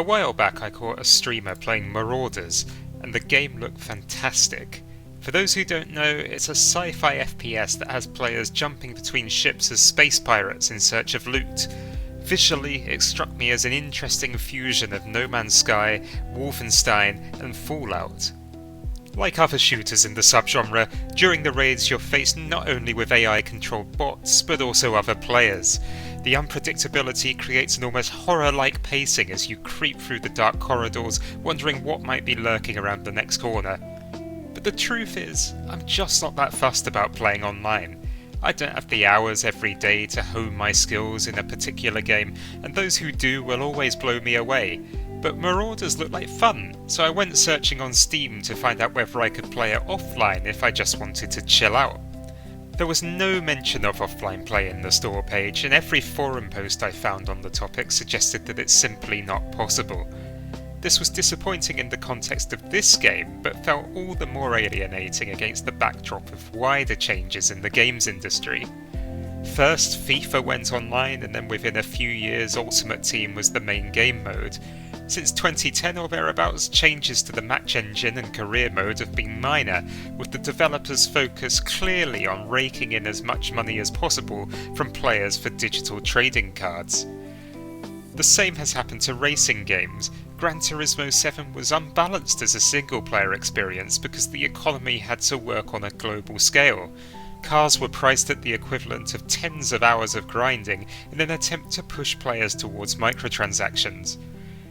A while back I caught a streamer playing Marauders, and the game looked fantastic. For those who don't know, it's a sci-fi FPS that has players jumping between ships as space pirates in search of loot. Visually, it struck me as an interesting fusion of No Man's Sky, Wolfenstein, and Fallout. Like other shooters in the subgenre, during the raids you're faced not only with AI-controlled bots, but also other players. The unpredictability creates an almost horror-like pacing as you creep through the dark corridors, wondering what might be lurking around the next corner. But the truth is, I'm just not that fussed about playing online. I don't have the hours every day to hone my skills in a particular game, and those who do will always blow me away. But Marauders looked like fun, so I went searching on Steam to find out whether I could play it offline if I just wanted to chill out. There was no mention of offline play in the store page, and every forum post I found on the topic suggested that it's simply not possible. This was disappointing in the context of this game, but felt all the more alienating against the backdrop of wider changes in the games industry. First, FIFA went online, and then within a few years Ultimate Team was the main game mode. Since 2010 or thereabouts, changes to the match engine and career mode have been minor, with the developers' focus clearly on raking in as much money as possible from players for digital trading cards. The same has happened to racing games. Gran Turismo 7 was unbalanced as a single-player experience because the economy had to work on a global scale. Cars were priced at the equivalent of tens of hours of grinding in an attempt to push players towards microtransactions.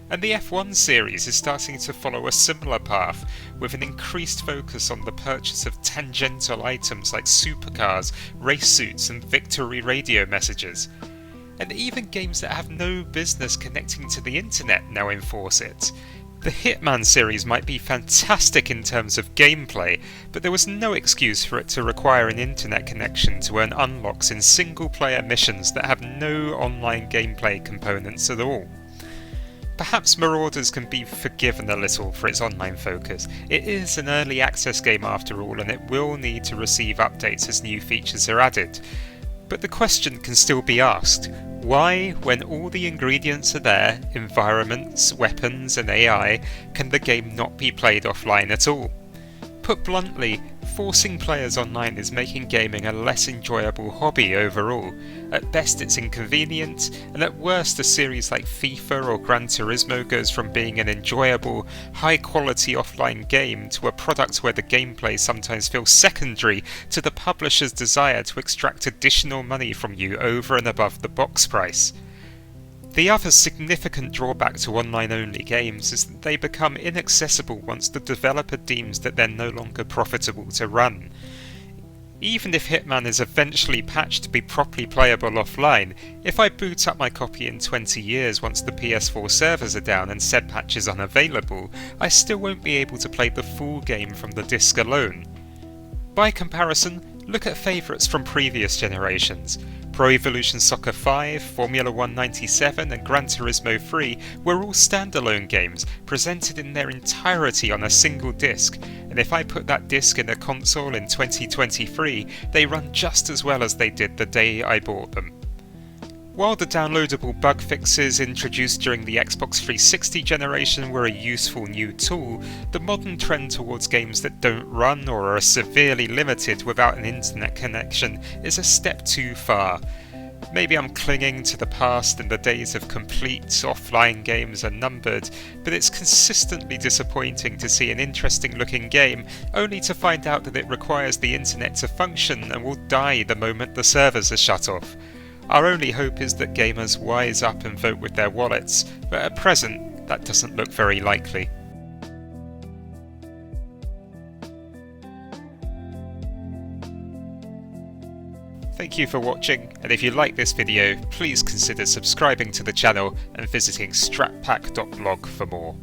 And the F1 series is starting to follow a similar path, with an increased focus on the purchase of tangential items like supercars, race suits, and victory radio messages. And even games that have no business connecting to the internet now enforce it. The Hitman series might be fantastic in terms of gameplay, but there was no excuse for it to require an internet connection to earn unlocks in single-player missions that have no online gameplay components at all. Perhaps Marauders can be forgiven a little for its online focus. It is an early access game after all, and it will need to receive updates as new features are added. But the question can still be asked: why, when all the ingredients are there, environments, weapons and AI, can the game not be played offline at all? Put bluntly, forcing players online is making gaming a less enjoyable hobby overall. At best it's inconvenient, and at worst a series like FIFA or Gran Turismo goes from being an enjoyable, high-quality offline game to a product where the gameplay sometimes feels secondary to the publisher's desire to extract additional money from you over and above the box price. The other significant drawback to online-only games is that they become inaccessible once the developer deems that they're no longer profitable to run. Even if Hitman is eventually patched to be properly playable offline, if I boot up my copy in 20 years once the PS4 servers are down and said patch is unavailable, I still won't be able to play the full game from the disc alone. By comparison, look at favourites from previous generations. Pro Evolution Soccer 5, Formula 1 97 and Gran Turismo 3 were all standalone games, presented in their entirety on a single disc, and if I put that disc in a console in 2023, they run just as well as they did the day I bought them. While the downloadable bug fixes introduced during the Xbox 360 generation were a useful new tool, the modern trend towards games that don't run or are severely limited without an internet connection is a step too far. Maybe I'm clinging to the past and the days of complete offline games are numbered, but it's consistently disappointing to see an interesting looking game only to find out that it requires the internet to function and will die the moment the servers are shut off. Our only hope is that gamers wise up and vote with their wallets, but at present that doesn't look very likely. Thank you for watching, and if you like this video, please consider subscribing to the channel and visiting stratpack.blog for more.